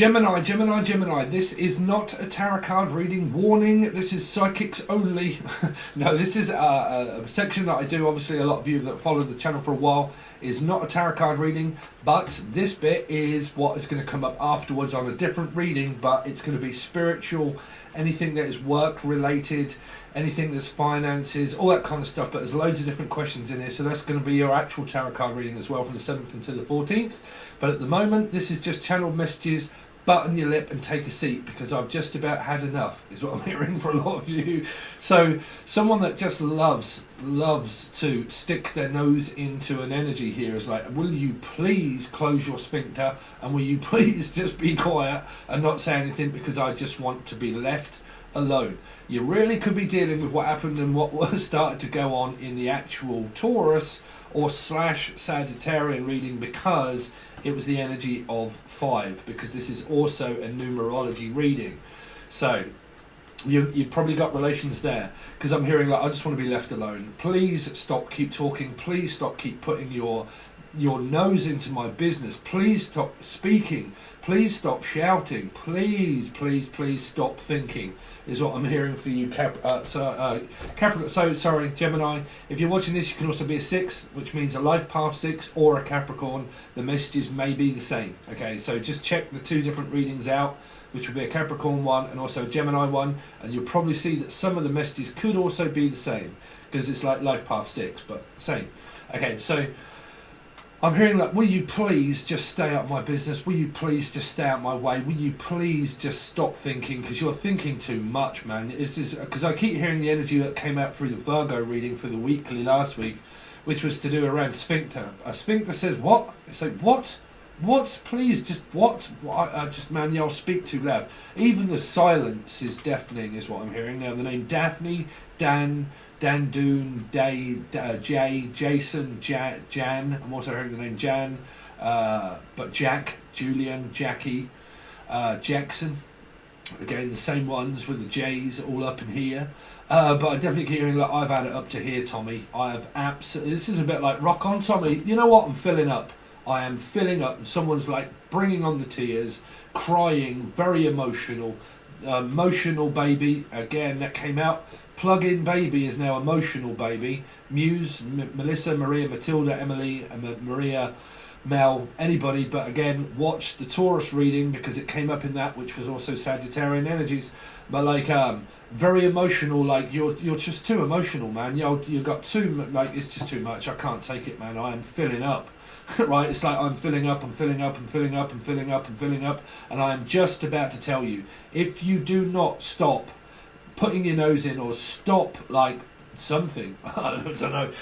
Gemini, this is not a tarot card reading. Warning, this is psychics only. No, this is a section that I do. Obviously, a lot of you that followed the channel for a while is not a tarot card reading, but this bit is what is going to come up afterwards on a different reading, but it's going to be spiritual, anything that is work related, anything that's finances, all that kind of stuff, but there's loads of different questions in here, so that's going to be your actual tarot card reading as well from the 7th until the 14th. But at the moment, this is just channeled messages. Button your lip and take a seat, because I've just about had enough, is what I'm hearing for a lot of you. So someone that just loves to stick their nose into an energy here is like, will you please close your sphincter, and will you please just be quiet and not say anything, because I just want to be left alone. You really could be dealing with what happened and what started to go on in the actual Taurus or / Sagittarian reading, because it was the energy of 5, because this is also a numerology reading. So you've probably got relations there, because I'm hearing like, I just want to be left alone. Please stop, keep talking. Please stop, keep putting your nose into my business. Please stop speaking. Please stop shouting. Please stop thinking, is what I'm hearing for you, Capricorn. So sorry, Gemini. If you're watching this, you can also be a 6, which means a life path 6 or a Capricorn. The messages may be the same. Okay, so just check the 2 different readings out, which will be a Capricorn one and also a Gemini one, and you'll probably see that some of the messages could also be the same, because it's like life path 6, but same. Okay, so I'm hearing like, will you please just stay out of my business? Will you please just stay out of my way? Will you please just stop thinking? Because you're thinking too much, man. Because I keep hearing the energy that came out through the Virgo reading for the weekly last week, which was to do around sphincter. A sphincter says what? It's like, what? What? Please, just what? Just, man, y'all speak too loud. Even the silence is deafening, is what I'm hearing. Now, the name Daphne, Dan, Dandoon, Jay, Jason, Jan. I'm also hearing the name Jan, but Jack, Julian, Jackie, Jackson. Again, the same ones with the J's all up in here. But I'm definitely hearing that I've had it up to here, Tommy. I have absolutely. This is a bit like rock on, Tommy. You know what? I'm filling up. I am filling up, and someone's like bringing on the tears, crying, very emotional. Emotional baby, again, that came out. Plug-in baby is now emotional baby. Muse, Melissa, Maria, Matilda, Emily, Maria, Mel, anybody, but again, watch the Taurus reading, because it came up in that, which was also Sagittarian energies. But like, very emotional, like you're just too emotional, man. You got too, like, it's just too much. I can't take it, man. I am filling up. Right, it's like I'm filling up, I'm filling up, I'm filling up, I'm filling up, I'm filling up, and I'm just about to tell you, if you do not stop putting your nose in, or stop like something, I don't know,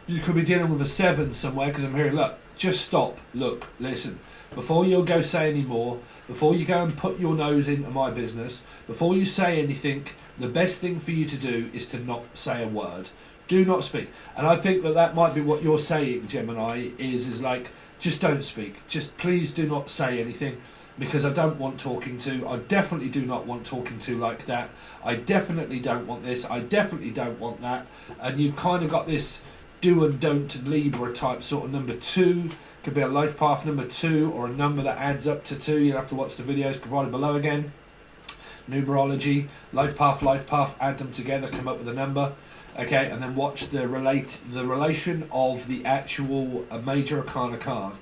you could be dealing with a 7 somewhere, because I'm hearing, look, just stop, look, listen, before you go say any more, before you go and put your nose into my business, before you say anything, the best thing for you to do is to not say a word. Do not speak. And I think that might be what you're saying, Gemini, is like, just don't speak. Just please do not say anything, because I don't want talking to. I definitely do not want talking to like that. I definitely don't want this. I definitely don't want that. And you've kind of got this do and don't Libra type sort of number 2. Could be a life path number 2, or a number that adds up to 2. You'll have to watch the videos provided below again. Numerology, life path, add them together, come up with a number. Okay, and then watch the relation of the actual major arcana card,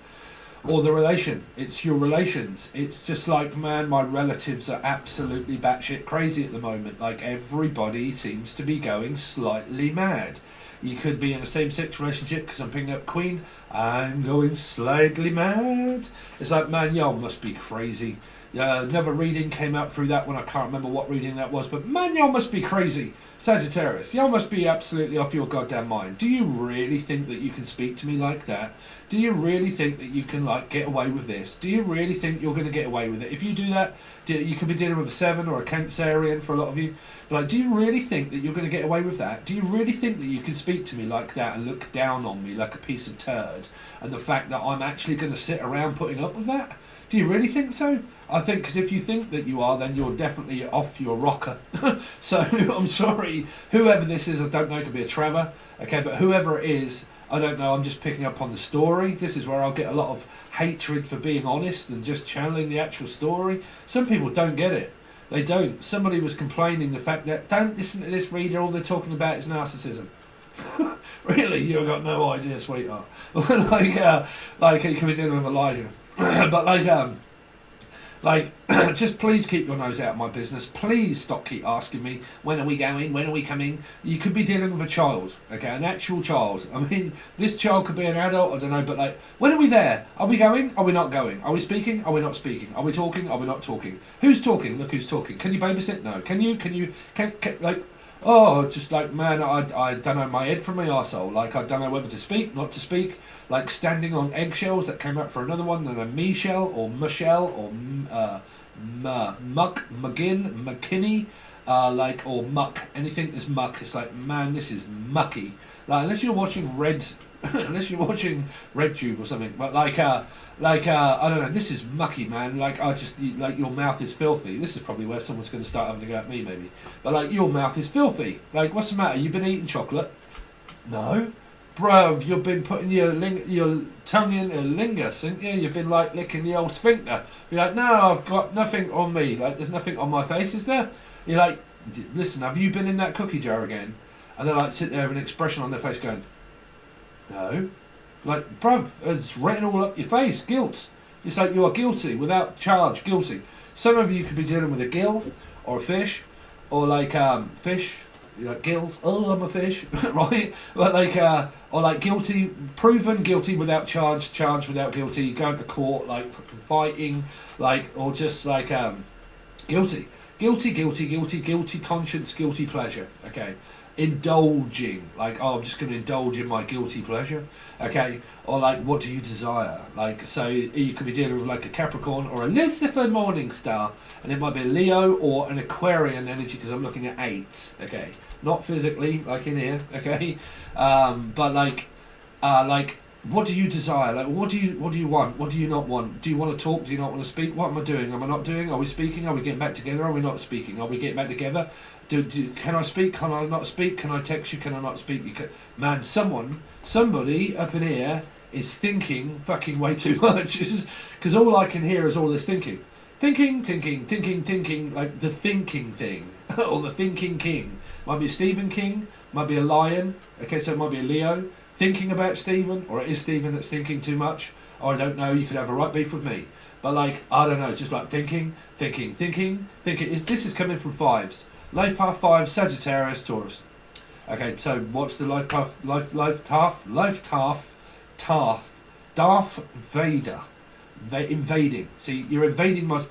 or the relation. It's your relations. It's just like, man, my relatives are absolutely batshit crazy at the moment. Like, everybody seems to be going slightly mad. You could be in a same-sex relationship, because I'm picking up Queen. I'm going slightly mad. It's like, man, y'all must be crazy. Another reading came out through that one. I can't remember what reading that was, but man, y'all must be crazy. Sagittarius, y'all must be absolutely off your goddamn mind. Do you really think that you can speak to me like that? Do you really think that you can, like, get away with this? Do you really think you're going to get away with it? If you do that, you could be dealing with a 7 or a Cancerian for a lot of you. But like, do you really think that you're going to get away with that? Do you really think that you can speak to me like that and look down on me like a piece of turd? And the fact that I'm actually going to sit around putting up with that? Do you really think so? I think, because if you think that you are, then you're definitely off your rocker. So I'm sorry, whoever this is, I don't know, it could be a Trevor, okay, but whoever it is, I don't know, I'm just picking up on the story. This is where I'll get a lot of hatred for being honest and just channeling the actual story. Some people don't get it. They don't. Somebody was complaining the fact that, don't listen to this reader, all they're talking about is narcissism. Really? You've got no idea, sweetheart. Like you could be dealing with Elijah. But just please keep your nose out of my business. Please stop keep asking me, when are we going, when are we coming? You could be dealing with a child, okay, an actual child. I mean, this child could be an adult, I don't know, but like, when are we there? Are we going? Are we not going? Are we speaking? Are we not speaking? Are we talking? Are we not talking? Who's talking? Look who's talking. Can you babysit? No. Can like, oh, just like, man, I don't know my head from my arsehole. Like, I don't know whether to speak, not to speak. Like, standing on eggshells. That came up for another one. And a Michelle or Michelle or Muck, McGinn, McKinney, or Muck. Anything that's muck. It's like, man, this is mucky. Like, unless you're watching Red, unless you're watching RedTube or something. But I don't know. This is mucky, man. Like, your mouth is filthy. This is probably where someone's going to start having to go at me, maybe. But like, your mouth is filthy. Like, what's the matter? You've been eating chocolate? No. Bruv, you've been putting your tongue in a lingus, haven't you? You've been like licking the old sphincter. You're like, no, I've got nothing on me. Like, there's nothing on my face, is there? You're like, listen, have you been in that cookie jar again? And they like sit there with an expression on their face going, no. Like, bruv, it's written all up your face, guilt. It's like you are guilty, without charge, guilty. Some of you could be dealing with a gill, or a fish, or like fish. You're like, guilt, oh, I'm a fish, right? But like, or like guilty, proven guilty without charge, charged without guilty, going to court, like fighting, like, or just like guilty conscience, guilty pleasure, okay? Indulging, like, oh, I'm just going to indulge in my guilty pleasure, okay? Or like, what do you desire? Like, so you could be dealing with like a Capricorn or a Lucifer morning star, and it might be a Leo or an Aquarian energy, because I'm looking at 8s, okay? Not physically, like in here, okay? But like, what do you desire? Like, what do you want? What do you not want? Do you want to talk? Do you not want to speak? What am I doing? Am I not doing? Are we speaking? Are we getting back together? Are we not speaking? Are we getting back together? Can I speak? Can I not speak? Can I text you? Can I not speak? Man, somebody up in here is thinking fucking way too much, because all I can hear is all this thinking, like the thinking thing, or the thinking king. Might be a Stephen King, might be a lion. Okay, so it might be a Leo thinking about Stephen, or it is Stephen that's thinking too much. Or I don't know. You could have a right beef with me, but like, I don't know, just like thinking. This is coming from 5s. Life path 5, Sagittarius, Taurus. Okay, so what's the life path? Darth Vader. Invading. See, you're invading my...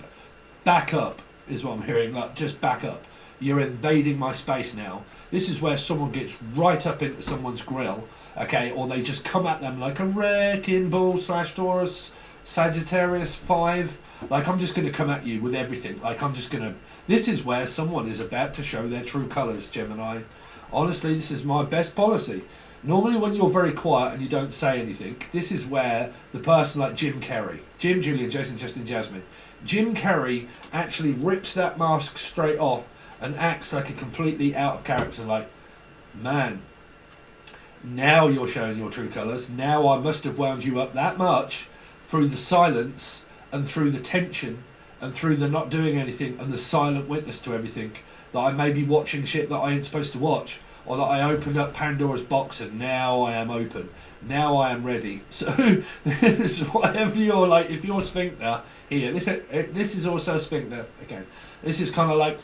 Back up, is what I'm hearing. Like, just back up. You're invading my space now. This is where someone gets right up into someone's grill, okay, or they just come at them like a wrecking ball / Taurus, Sagittarius 5. Like, I'm just going to come at you with everything. Like, I'm just going to... This is where someone is about to show their true colours, Gemini. Honestly, this is my best policy. Normally when you're very quiet and you don't say anything, this is where the person like Jim Carrey, Jim, Julian, Jason, Justin, Jasmine, Jim Carrey actually rips that mask straight off and acts like a completely out of character, like, man, now you're showing your true colours. Now I must have wound you up that much through the silence and through the tension and through the not doing anything and the silent witness to everything, that I may be watching shit that I ain't supposed to watch, or that I opened up Pandora's box and now I am open. Now I am ready. So this is whatever you're like, if you're sphincter here, this is also sphincter. Okay, this is kind of like,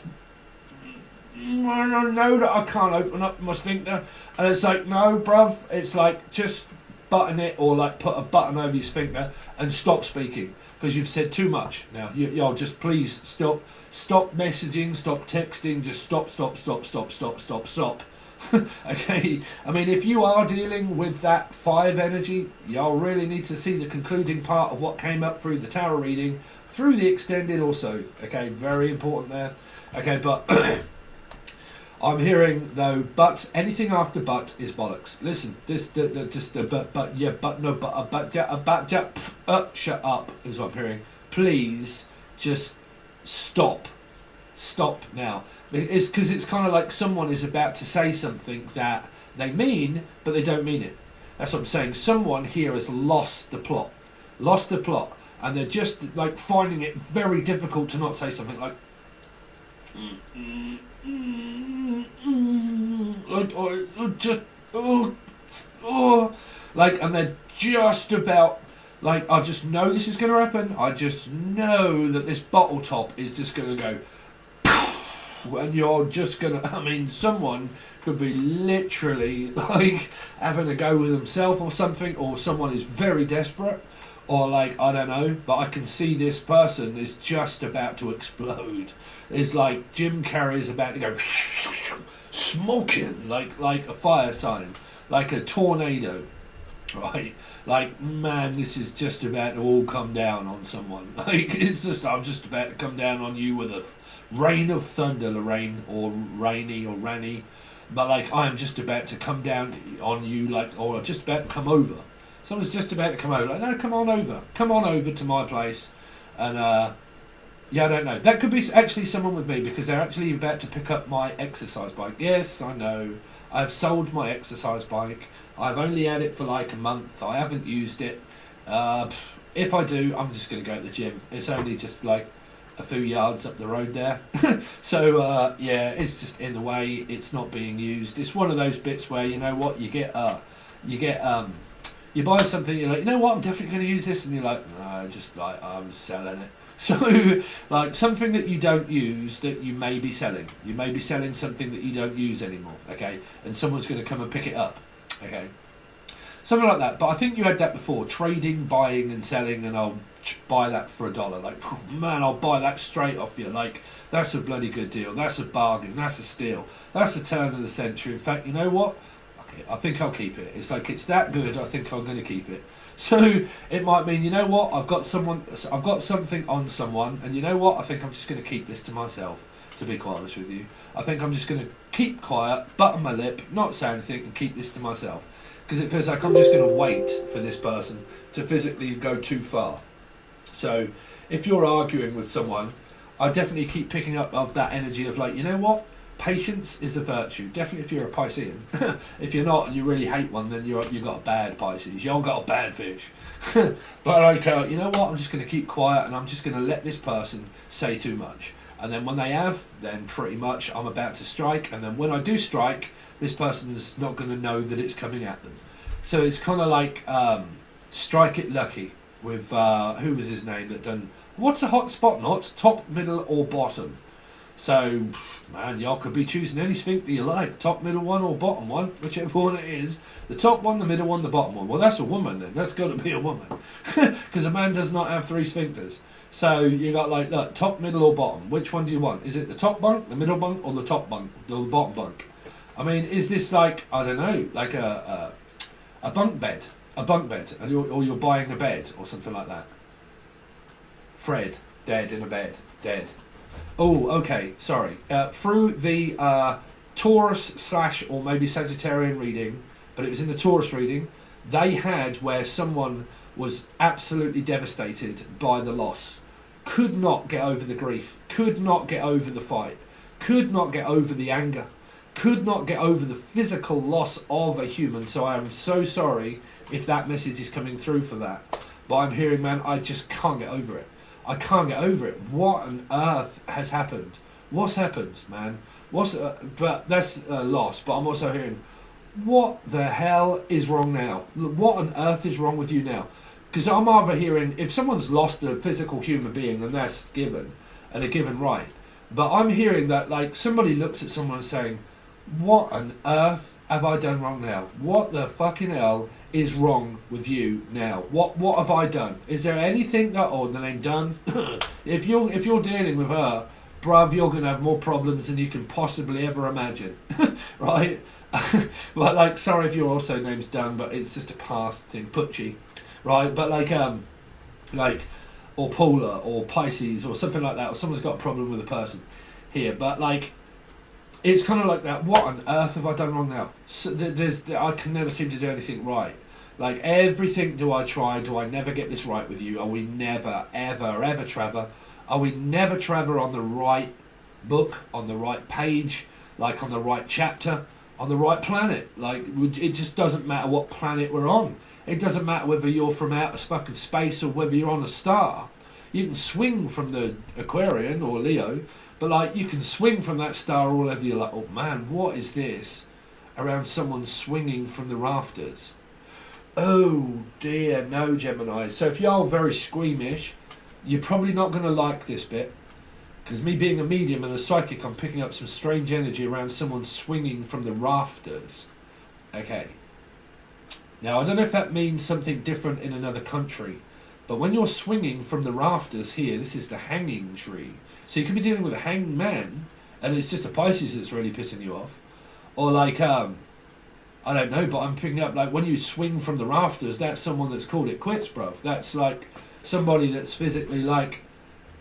I don't know that I can't open up my sphincter, and it's like, no, bruv, it's like, just button it, or like put a button over your sphincter and stop speaking, because you've said too much. Now y'all just please stop messaging, stop texting, just stop. Okay, I mean, if you are dealing with that 5 energy, y'all really need to see the concluding part of what came up through the tarot reading, through the extended also. Okay, very important there. Okay, but I'm hearing though, but anything after but is bollocks. Listen, shut up is what I'm hearing. Please just stop now. It's because it's kind of like someone is about to say something that they mean, but they don't mean it. That's what I'm saying. Someone here has lost the plot, and they're just like finding it very difficult to not say something like, like, and they're just about like, I just know this is going to happen. I just know that this bottle top is just going to go, and you're just going to, I mean, someone could be literally like having a go with himself or something, or someone is very desperate, or like, I don't know, but I can see this person is just about to explode. It's like Jim Carrey is about to go smoking, like a fire sign, like a tornado, right? Like, man, this is just about to all come down on someone. Like, it's just, I'm just about to come down on you with a rain of thunder, Lorraine, or Rainy, or Ranny. But like, I am just about to come down on you, like, or just about to come over. Someone's just about to come over. Like, no, come on over to my place. And yeah, I don't know. That could be actually someone with me, because they're actually about to pick up my exercise bike. Yes, I know. I've sold my exercise bike. I've only had it for like a month. I haven't used it. If I do, I'm just going to go to the gym. It's only just like a few yards up the road there. So yeah, it's just in the way. It's not being used. It's one of those bits where, you know what, you buy something, you're like, you know what, I'm definitely going to use this, and you're like, no, just like, I'm selling it. So like, something that you don't use that you may be selling. You may be selling something that you don't use anymore, okay? And someone's going to come and pick it up, okay? Something like that. But I think you had that before, trading, buying and selling, and I'll buy that for $1. Like, man, I'll buy that straight off you. Like, that's a bloody good deal. That's a bargain. That's a steal. That's the turn of the century. In fact, you know what? Okay, I think I'll keep it. It's like, it's that good, I think I'm going to keep it. So it might mean, you know what, I've got something on someone, and you know what, I think I'm just going to keep this to myself, to be quite honest with you. I think I'm just going to keep quiet, button my lip, not say anything, and keep this to myself. Because it feels like I'm just going to wait for this person to physically go too far. So if you're arguing with someone, I definitely keep picking up of that energy of like, you know what, patience is a virtue. Definitely if you're a Piscean. If you're not and you really hate one, then you've got a bad Pisces. You've got a bad fish. But like, you know what, I'm just going to keep quiet, and I'm just going to let this person say too much. And then when they have, then pretty much I'm about to strike. And then when I do strike, this person is not going to know that it's coming at them. So it's kind of like Strike It Lucky with, who was his name that done, what's a hot spot knot? Top, middle or bottom? So, man, y'all could be choosing any sphincter you like. Top, middle one or bottom one, whichever one it is. The top one, the middle one, the bottom one. Well, that's a woman then. That's got to be a woman. Because a man does not have 3 sphincters. So you got like, look, top, middle or bottom. Which one do you want? Is it the top bunk, the middle bunk, or the top bunk, or the bottom bunk? I mean, is this like, I don't know, like a bunk bed? A bunk bed, or you're buying a bed or something like that. Fred, dead in a bed, dead. Oh, okay, sorry. Through the Taurus / or maybe Sagittarian reading, but it was in the Taurus reading, they had where someone was absolutely devastated by the loss, could not get over the grief, could not get over the fight, could not get over the anger, could not get over the physical loss of a human. So I am so sorry if that message is coming through for that. But I'm hearing, man, I just can't get over it. I can't get over it. What on earth has happened? What's happened, man? But that's a loss. But I'm also hearing, what the hell is wrong now? What on earth is wrong with you now? Because I'm either hearing, if someone's lost a physical human being, then that's given, and a given right. But I'm hearing that, like, somebody looks at someone and saying, what on earth have I done wrong now? What the fucking hell is wrong with you now? What have I done? Is there anything that, or the name done? if you're dealing with her, bruv, you're gonna have more problems than you can possibly ever imagine. Right? But like, sorry if your also name's done, but it's just a past thing, Putchy. Right? But like or Polar or Pisces or something like that, or someone's got a problem with a person here. But like, it's kind of like that. What on earth have I done wrong now? So I can never seem to do anything right. Like, everything do I try, do I never get this right with you? Are we never, ever, Trevor? Are we never, Trevor, on the right book, on the right page, like on the right chapter? on the right planet. Like, it just doesn't matter what planet we're on. It doesn't matter whether you're from outer fucking space or whether you're on a star. You can swing from the Aquarian or Leo, but like you can swing from that star all over. You're like, oh man, what is this? Around someone swinging from the rafters. Oh dear, no, Gemini. So if you're very squeamish, you're probably not going to like this bit. Because me being a medium and a psychic, I'm picking up some strange energy around someone swinging from the rafters. Okay. Now, I don't know if that means something different in another country, but when you're swinging from the rafters here, this is the hanging tree. So you could be dealing with a hanged man, and it's just a Pisces that's really pissing you off. Or like, I don't know, but I'm picking up, like, when you swing from the rafters, that's someone that's called it quits, bruv. That's like somebody that's physically, like,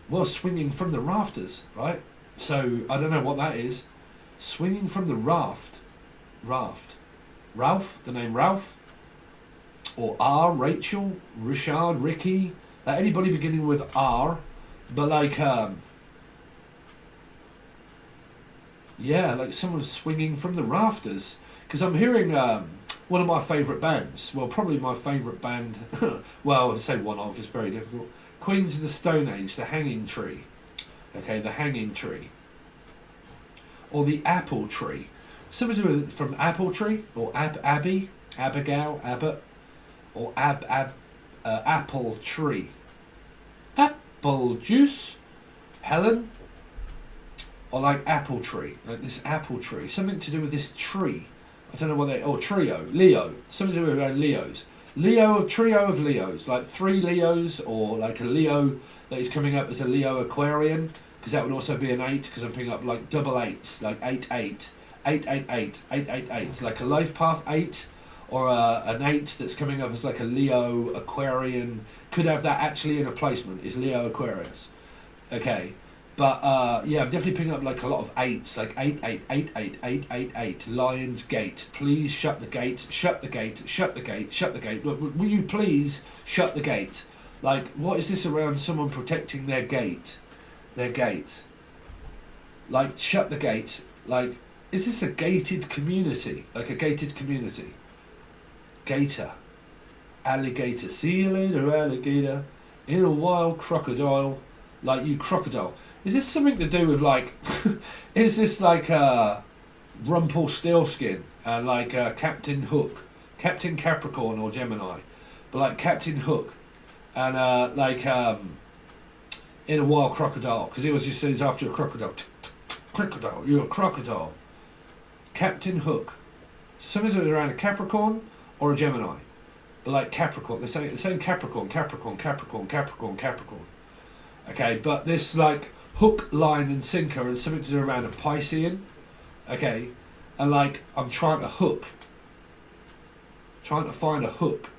well, swinging from the rafters, right? So, I don't know what that is. Swinging from the raft. Ralph, the name Ralph? Or R, Rachel, Richard, Ricky, like anybody beginning with R, but like, yeah, like someone swinging from the rafters. Because I'm hearing one of my favourite bands, well, probably my favourite band, well, I'd say one of, it's very difficult, Queens of the Stone Age, the Hanging Tree. Okay, the Hanging Tree. Or the Apple Tree. Somebody from Apple Tree, or Abby, Abigail, Abbott. Or apple tree. Apple juice. Helen. Or like apple tree. Like this apple tree. Something to do with this tree. I don't know what they... Oh, trio. Leo. Something to do with Leos. Leo, a trio of Leos. Like 3 Leos. Or like a Leo that is coming up as a Leo Aquarian. Because that would also be an 8. Because I'm picking up like double 8s. Like 8, 8. 8, 8, 8. 8, 8, 8. Like a life path 8. Or an 8 that's coming up as like a Leo Aquarian. Could have that actually in a placement, is Leo Aquarius. Okay. But yeah, I'm definitely picking up like a lot of 8s, like 8, 8, 8, 8, 8, 8, 8. Lion's Gate. Please shut the gate, shut the gate, shut the gate, shut the gate. Look, will you please shut the gate? Like, what is this around someone protecting their gate? Their gate. Like, shut the gate. Like, is this a gated community? Like a gated community? Gator, alligator, see you later alligator, in a wild crocodile, like you crocodile. Is this something to do with like, is this like Rumpelstiltskin and like Captain Hook, Captain Capricorn or Gemini, but like Captain Hook and like in a wild crocodile, because he was just says after a crocodile, crocodile, you're a crocodile. Captain Hook, something's around a Capricorn or a Gemini, but like Capricorn, they're saying Capricorn, Capricorn, Capricorn, Capricorn, Capricorn. Okay, but this like hook, line and sinker and something to do around a Piscean. Okay, and like I'm trying to hook, trying to find a hook.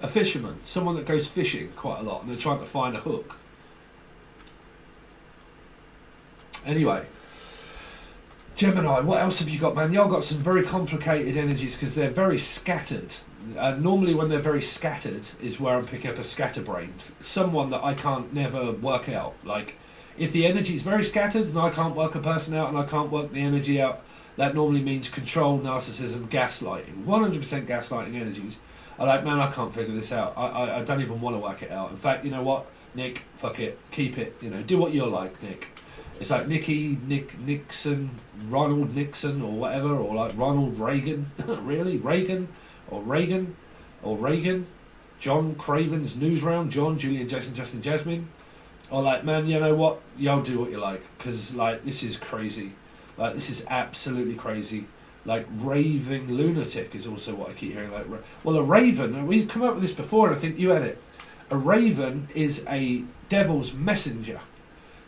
A fisherman, someone that goes fishing quite a lot and they're trying to find a hook. Anyway, Gemini, what else have you got, man? Y'all got some very complicated energies because they're very scattered. Normally when they're very scattered is where I'm picking up a scatterbrain. Someone that I can't never work out. Like, if the energy is very scattered and I can't work a person out and I can't work the energy out, that normally means control, narcissism, gaslighting. 100% gaslighting energies. I'm like, man, I can't figure this out. I don't even want to work it out. In fact, you know what, Nick, fuck it, keep it. You know, do what you're like, Nick. It's like Nixon, Ronald Nixon or whatever, or like Ronald Reagan. Really? Reagan? Or Reagan? Or Reagan? John Craven's News Round? John, Julian, Jason, Justin, Jasmine? Or like, man, you know what? Y'all do what you like. Because, like, this is crazy. Like, this is absolutely crazy. Like, raving lunatic is also what I keep hearing. Like, well, a raven, we've come up with this before and I think you had it. A raven is a devil's messenger.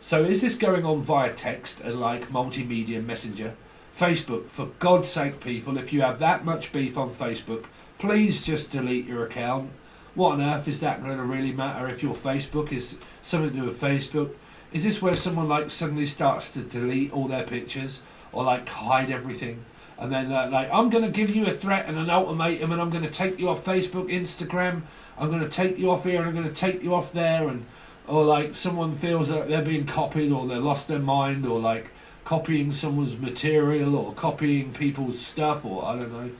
So is this going on via text and like multimedia messenger? Facebook, for God's sake, people, if you have that much beef on Facebook, please just delete your account. What on earth is that going to really matter if your Facebook is something to do with Facebook? Is this where someone like suddenly starts to delete all their pictures or like hide everything? And then like, I'm going to give you a threat and an ultimatum and I'm going to take you off Facebook, Instagram, I'm going to take you off here and I'm going to take you off there, and or like someone feels that they're being copied or they lost their mind or like copying someone's material or copying people's stuff, or I don't know.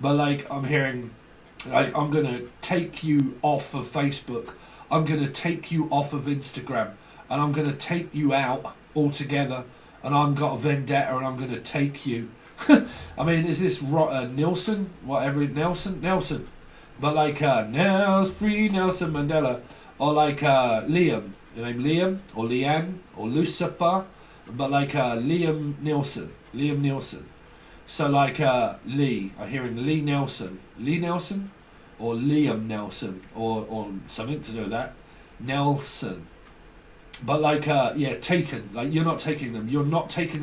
But like I'm hearing, like I'm gonna take you off of Facebook, I'm gonna take you off of Instagram, and I'm gonna take you out altogether, and I've got a vendetta, and I'm gonna take you. I mean, is this Nelson? Whatever, Nelson. But like free Nelson Mandela, or like Liam, your name Liam or Leanne or Lucifer, but like Liam Nielsen. So like Lee, I'm hearing Lee Nelson, or Liam Nelson, or something to do with that, Nelson. But like taken, like you're not taking them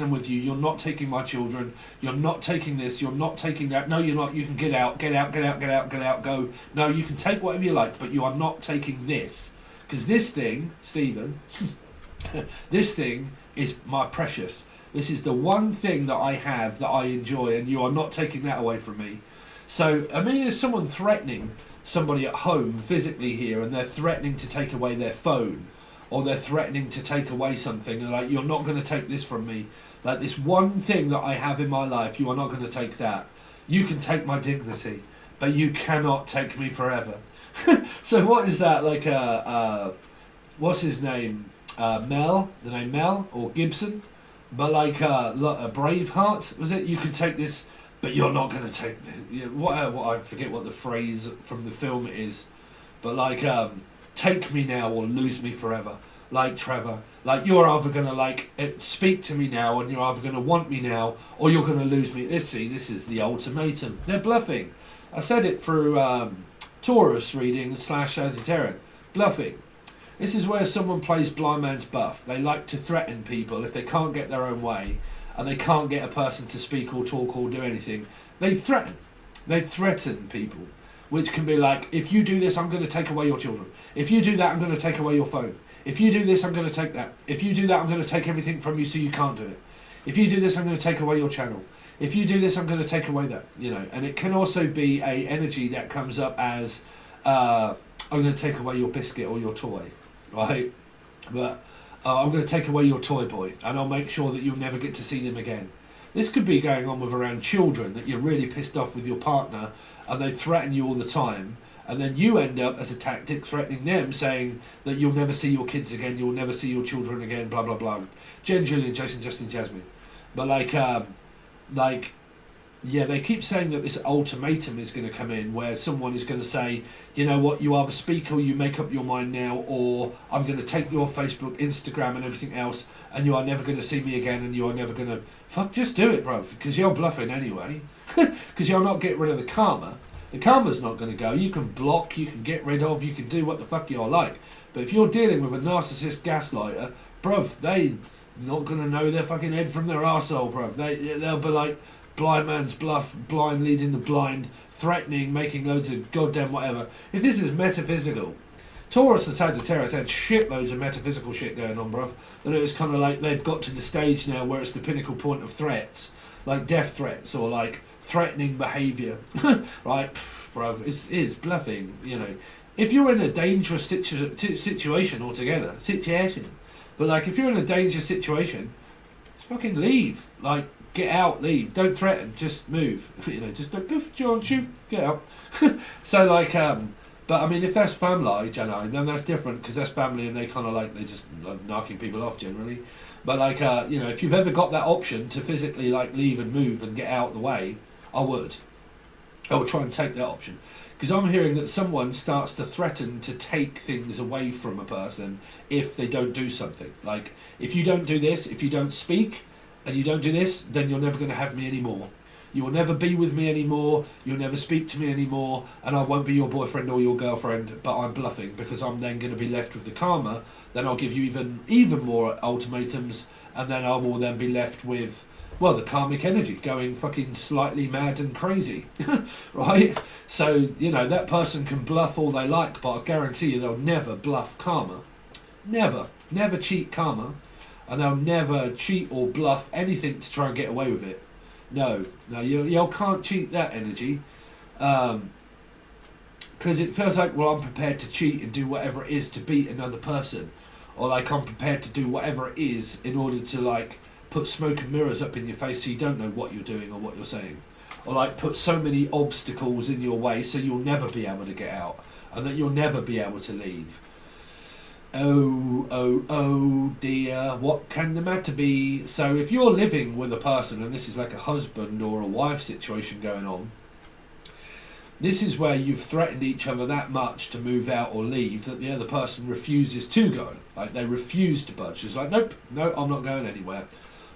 with you, you're not taking my children, you're not taking this, you're not taking that, no you're not, you can get out, go, no you can take whatever you like, but you are not taking this, because this thing, Stephen, this thing is my precious, this is the one thing that I have that I enjoy, and you are not taking that away from me. So I mean, there's someone threatening somebody at home physically here, and they're threatening to take away their phone, or they're threatening to take away something, and like, you're not going to take this from me. Like, this one thing that I have in my life, you are not going to take that. You can take my dignity, but you cannot take me forever. So what is that? Like, what's his name? Mel, the name Mel, or Gibson? But like, a Braveheart, was it? You can take this, but you're not going to take this. What I forget what the phrase from the film is. But like, take me now or lose me forever. Like Trevor, like you're either going to like speak to me now, and you're either going to want me now, or you're going to lose me. This is the ultimatum. They're bluffing. I said it through Taurus reading / Sagittarian. Bluffing. This is where someone plays blind man's buff. They like to threaten people if they can't get their own way, and they can't get a person to speak or talk or do anything. They threaten. They threaten people. Which can be like, if you do this, I'm going to take away your children. If you do that, I'm going to take away your phone. If you do this, I'm going to take that. If you do that, I'm going to take everything from you so you can't do it. If you do this, I'm going to take away your channel. If you do this, I'm going to take away that. You know, and it can also be a energy that comes up as, I'm going to take away your biscuit or your toy, right? But I'm going to take away your toy boy, and I'll make sure that you'll never get to see them again. This could be going on with around children, that you're really pissed off with your partner, and they threaten you all the time, and then you end up as a tactic threatening them, saying that you'll never see your kids again, you'll never see your children again, blah blah blah. Jen, Julian, Jason, Justin, Jasmine. But yeah, they keep saying that this ultimatum is going to come in, where someone is going to say, you know what, you either speak or you make up your mind now, or I'm going to take your Facebook, Instagram and everything else, and you are never going to see me again, and you are never going to... Fuck, just do it, bro, because you're bluffing anyway. Because you'll not get rid of the karma. The karma's not going to go. You can block, you can get rid of, you can do what the fuck you like. But if you're dealing with a narcissist gaslighter, bruv, they not going to know their fucking head from their arsehole, bruv. They'll be like blind man's bluff, blind leading the blind, threatening, making loads of goddamn whatever. If this is metaphysical, Taurus and Sagittarius had shitloads of metaphysical shit going on, bruv. And it was kind of like they've got to the stage now where it's the pinnacle point of threats, like death threats or like threatening behaviour, right? Bruv, it is bluffing, you know. If you're in a dangerous situation altogether, but like if you're in a dangerous situation, just fucking leave. Like, get out, leave. Don't threaten, just move. You know, just go, poof, John, shoot, get out. So like, but I mean, if that's family, you know, then that's different, because that's family and they kind of like, they just like knocking people off generally. But like, you know, if you've ever got that option to physically like leave and move and get out of the way, I would try and take that option. Because I'm hearing that someone starts to threaten to take things away from a person if they don't do something. Like, if you don't do this, if you don't speak, and you don't do this, then you're never going to have me anymore. You will never be with me anymore, you'll never speak to me anymore, and I won't be your boyfriend or your girlfriend, but I'm bluffing, because I'm then going to be left with the karma. Then I'll give you even more ultimatums, and then I will then be left with, well, the karmic energy going fucking slightly mad and crazy, right? So, you know, that person can bluff all they like, but I guarantee you they'll never bluff karma. Never cheat karma, and they'll never cheat or bluff anything to try and get away with it. No, you can't cheat that energy, because it feels like, well, I'm prepared to cheat and do whatever it is to beat another person, or like I'm prepared to do whatever it is in order to like put smoke and mirrors up in your face so you don't know what you're doing or what you're saying. Or like put so many obstacles in your way so you'll never be able to get out and that you'll never be able to leave. Oh dear, what can the matter be? So if you're living with a person and this is like a husband or a wife situation going on, this is where you've threatened each other that much to move out or leave that the other person refuses to go. Like they refuse to budge. It's like, nope, no, I'm not going anywhere.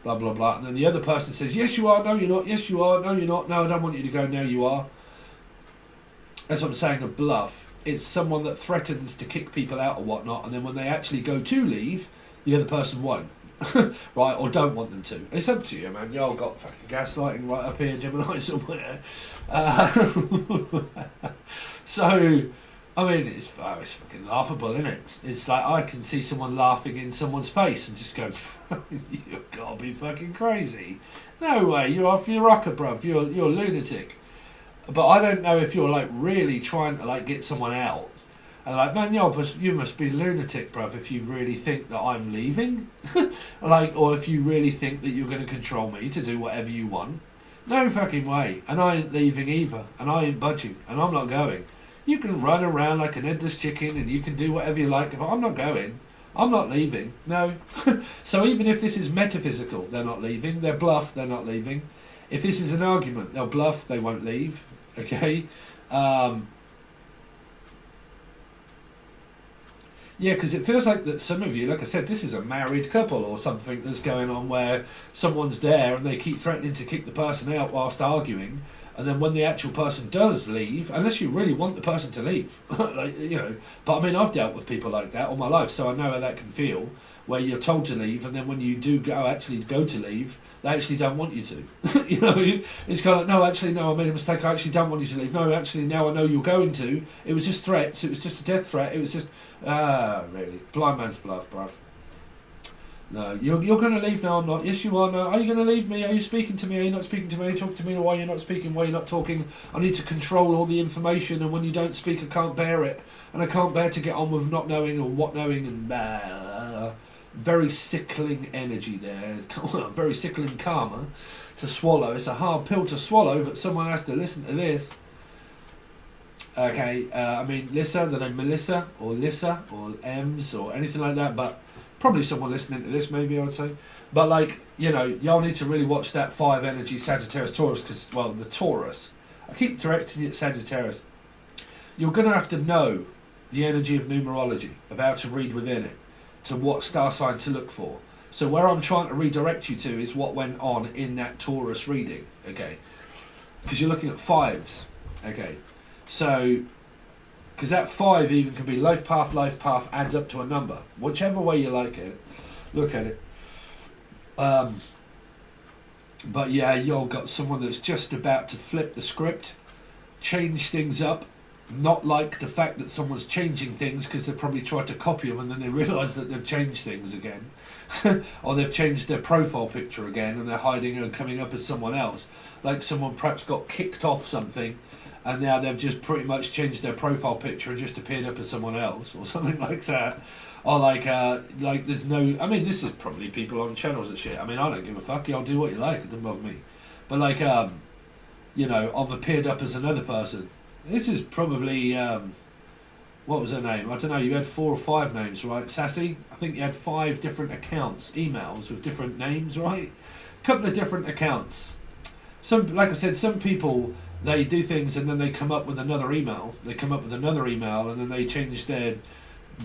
Blah, blah, blah. And then the other person says, yes, you are. No, you're not. Yes, you are. No, you're not. No, I don't want you to go. No, you are. That's what I'm saying, a bluff. It's someone that threatens to kick people out or whatnot, and then when they actually go to leave, the other person won't. Right, or don't want them to. It's up to you, man. Y'all got fucking gaslighting right up here, Gemini, somewhere. So, I mean, it's fucking laughable, isn't it? It's like I can see someone laughing in someone's face and just go, you've got to be fucking crazy. No way, you're off your rocker, bruv. You're a lunatic. But I don't know if you're like really trying to like get someone out. And like, man, you must be lunatic, bruv, if you really think that I'm leaving. Like, or if you really think that you're going to control me to do whatever you want. No fucking way. And I ain't leaving either. And I ain't budging. And I'm not going. You can run around like an endless chicken and you can do whatever you like, but I'm not going. I'm not leaving. No. So even if this is metaphysical, they're not leaving. They're bluff, they're not leaving. If this is an argument, they'll bluff, they won't leave. Okay? Yeah, because it feels like that some of you, like I said, this is a married couple or something that's going on where someone's there and they keep threatening to kick the person out whilst arguing, and then when the actual person does leave, unless you really want the person to leave, like, you know, but I mean, I've dealt with people like that all my life, so I know how that can feel, where you're told to leave, and then when you do actually go to leave, they actually don't want you to. You know, it's kind of like, no, actually, no, I made a mistake, I actually don't want you to leave. No, actually, now I know you're going to. It was just threats, it was just a death threat, it was just, really, blind man's bluff, bruv. No, you're going to leave? No, I'm not. Yes, you are. No, are you going to leave me? Are you speaking to me? Are you not speaking to me? Are you talking to me? Why are you not speaking? Why are you not talking? I need to control all the information, and when you don't speak, I can't bear it. And I can't bear to get on with not knowing or what knowing, and very sickling energy there. Very sickling karma to swallow. It's a hard pill to swallow, but someone has to listen to this. Okay, I mean, Lissa, the name Melissa, or Lissa, or Ems, or anything like that, but probably someone listening to this, maybe I would say. But like, you know, y'all need to really watch that 5 energy Sagittarius Taurus, because, well, the Taurus, I keep directing you at Sagittarius. You're going to have to know the energy of numerology, of how to read within it, to what star sign to look for. So where I'm trying to redirect you to is what went on in that Taurus reading, okay? Because you're looking at 5s, okay? So, because that 5 even can be life path adds up to a number. Whichever way you like it, look at it. But yeah, you've got someone that's just about to flip the script, change things up, not like the fact that someone's changing things because they probably tried to copy them and then they realise that they've changed things again. Or they've changed their profile picture again and they're hiding and coming up as someone else. Like someone perhaps got kicked off something and now they've just pretty much changed their profile picture and just appeared up as someone else or something like that. Or like there's no, I mean, this is probably people on channels and shit. I mean, I don't give a fuck, y'all do what you like, it doesn't bother me. But like, you know, I've appeared up as another person. This is probably, what was her name? I don't know, you had 4 or 5 names, right? Sassy? I think you had 5 different accounts, emails with different names, right? A couple of different accounts. Some, like I said, some people, they do things and then they come up with another email. They come up with another email and then they change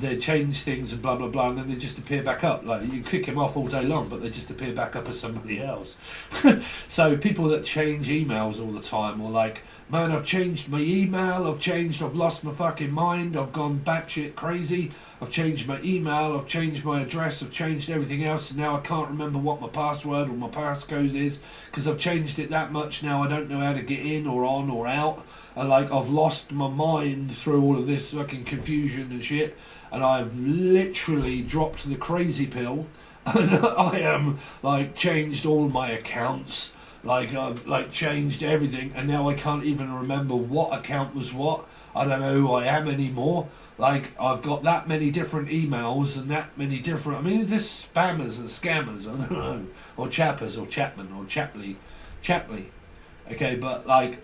they change things and blah blah blah, and then they just appear back up. Like you kick him off all day long, but they just appear back up as somebody else. So people that change emails all the time, or like, man, I've changed my email, I've lost my fucking mind, I've gone batshit crazy, I've changed my email, I've changed my address, I've changed everything else, and now I can't remember what my password or my passcode is because I've changed it that much. Now I don't know how to get in or on or out. And like I've lost my mind through all of this fucking confusion and shit. And I've literally dropped the crazy pill and I am like changed all my accounts Like I've like changed everything, and now I can't even remember what account was what. I don't know who I am anymore. Like I've got that many different emails and that many different. I mean, is this spammers and scammers? I don't know, or chappers or Chapman or Chapley. Okay, but like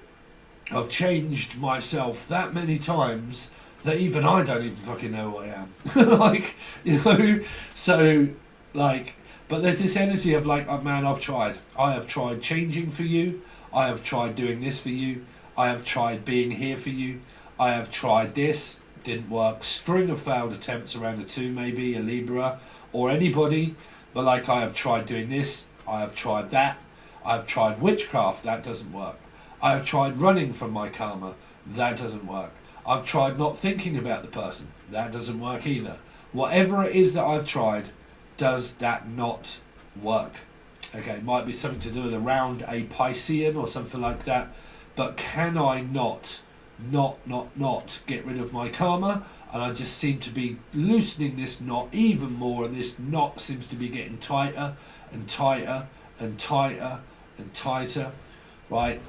I've changed myself that many times that even I don't even fucking know who I am. Like, you know, so like, but there's this energy of like, oh man, I've tried. I have tried changing for you. I have tried doing this for you. I have tried being here for you. I have tried this, didn't work. String of failed attempts around a 2, maybe a Libra or anybody. But like, I have tried doing this. I have tried that. I have tried witchcraft. That doesn't work. I have tried running from my karma. That doesn't work. I've tried not thinking about the person. That doesn't work either. Whatever it is that I've tried, does that not work? Okay, it might be something to do with around a Piscean or something like that. But can I not get rid of my karma? And I just seem to be loosening this knot even more, and this knot seems to be getting tighter and tighter and tighter and tighter, right?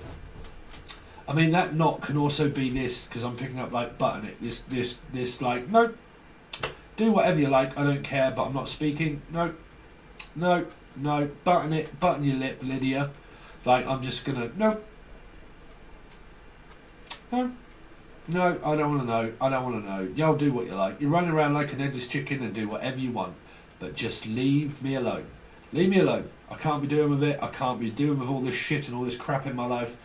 I mean, that knot can also be this, because I'm picking up like button it, this like, no, do whatever you like, I don't care, but I'm not speaking. No, button it, button your lip, Lydia. Like, I'm just gonna, no, I don't want to know. I don't want to know. Y'all do what you like. You run around like an headless chicken and do whatever you want, but just leave me alone. Leave me alone. I can't be doing with it. I can't be doing with all this shit and all this crap in my life.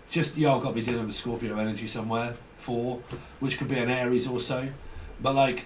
Just, y'all got to be dealing with Scorpio energy somewhere. 4, which could be an Aries also. But like,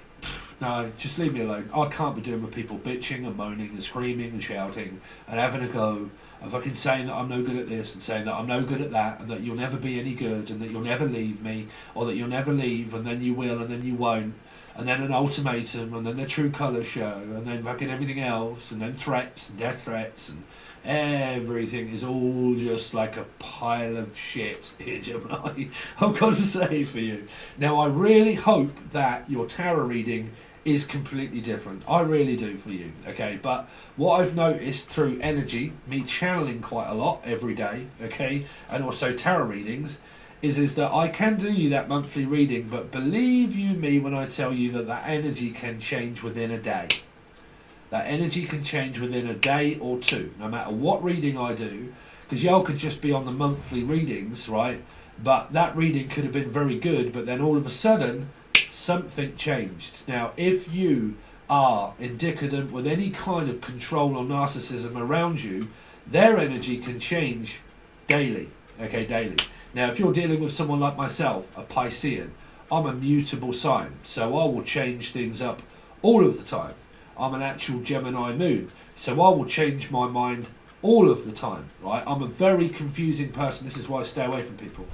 no, just leave me alone. I can't be doing with people bitching and moaning and screaming and shouting and having a go and fucking saying that I'm no good at this and saying that I'm no good at that and that you'll never be any good and that you'll never leave me or that you'll never leave and then you will and then you won't, and then an ultimatum and then the true colour show and then fucking everything else and then threats and death threats and everything is all just like a pile of shit here, Gemini. I've got to say for you. Now, I really hope that your tarot reading is completely different. I really do for you, okay? But what I've noticed through energy, me channeling quite a lot every day, okay, and also tarot readings, is that I can do you that monthly reading, but believe you me when I tell you that that energy can change within a day. That energy can change within a day or 2, no matter what reading I do, because y'all could just be on the monthly readings, right? But that reading could have been very good, but then all of a sudden, something changed. Now, if you are indicative with any kind of control or narcissism around you, their energy can change daily, okay, daily. Now, if you're dealing with someone like myself, a Piscean, I'm a mutable sign, so I will change things up all of the time. I'm an actual Gemini moon, so I will change my mind all of the time, right? I'm a very confusing person. This is why I stay away from people,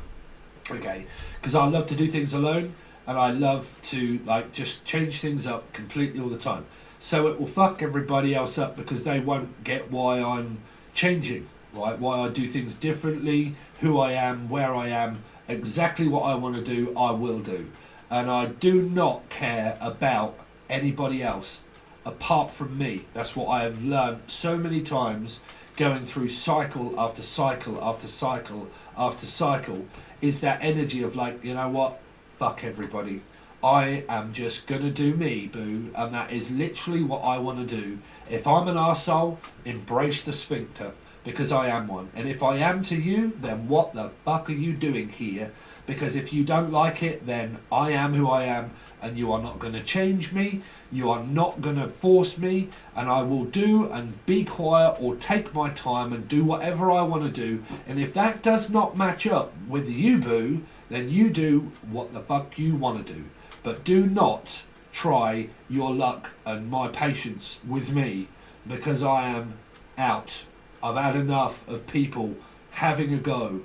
okay? Because I love to do things alone, and I love to like just change things up completely all the time. So it will fuck everybody else up because they won't get why I'm changing, right? Why I do things differently, who I am, where I am, exactly what I want to do, I will do. And I do not care about anybody else apart from me. That's what I have learned so many times going through cycle after cycle after cycle after cycle, is that energy of like, you know what? Fuck everybody. I am just gonna do me, boo, and that is literally what I want to do. If I'm an arsehole, embrace the sphincter, because I am one. And if I am to you, then what the fuck are you doing here? Because if you don't like it, then I am who I am, and you are not going to change me, you are not going to force me, and I will do and be quiet or take my time and do whatever I want to do. And if that does not match up with you, boo, then you do what the fuck you want to do. But do not try your luck and my patience with me, because I am out. I've had enough of people having a go.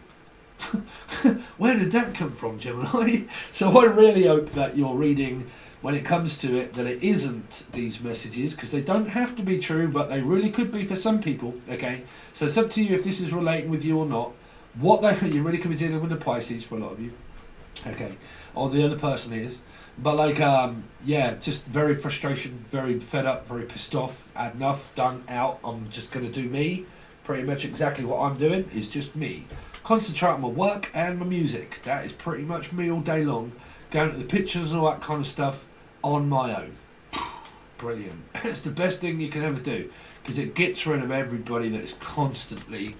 Where did that come from, Gemini? So I really hope that you're reading, when it comes to it, that it isn't these messages, because they don't have to be true, but they really could be for some people, okay? So it's up to you if this is relating with you or not. You really could be dealing with the Pisces for a lot of you, okay? Or the other person is. But like, yeah, just very frustration, very fed up, very pissed off, had enough, done, out, I'm just going to do me. Pretty much exactly what I'm doing is just me. Concentrate on my work and my music. That is pretty much me all day long. Going to the pictures and all that kind of stuff on my own. Brilliant. It's the best thing you can ever do, because it gets rid of everybody that's constantly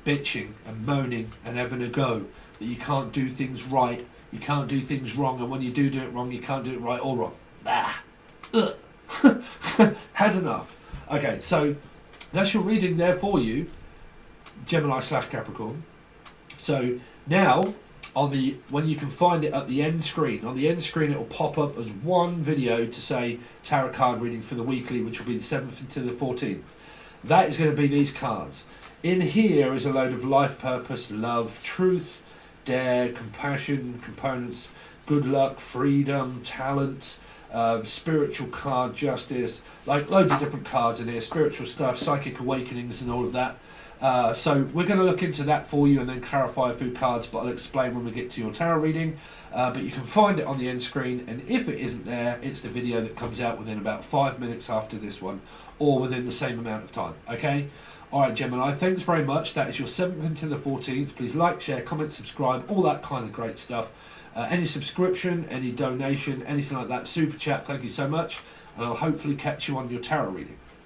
bitching and moaning and having a go that you can't do things right, you can't do things wrong, and when you do it wrong, you can't do it right or wrong. Had enough. Okay, so that's your reading there for you, Gemini/Capricorn. So now, when you can find it at the end screen, on the end screen it will pop up as one video to say tarot card reading for the weekly, which will be the 7th to the 14th. That is going to be these cards. In here is a load of life purpose, love, truth, dare, compassion components, good luck, freedom, talent, spiritual card, justice, like loads of different cards in here, spiritual stuff, psychic awakenings and all of that. So we're going to look into that for you and then clarify a few cards, but I'll explain when we get to your tarot reading. But you can find it on the end screen, and if it isn't there, it's the video that comes out within about 5 minutes after this one, or within the same amount of time, okay? Alright Gemini, thanks very much. That is your 7th until the 14th. Please like, share, comment, subscribe, all that kind of great stuff. Any subscription, any donation, anything like that, super chat, thank you so much. And I'll hopefully catch you on your tarot reading.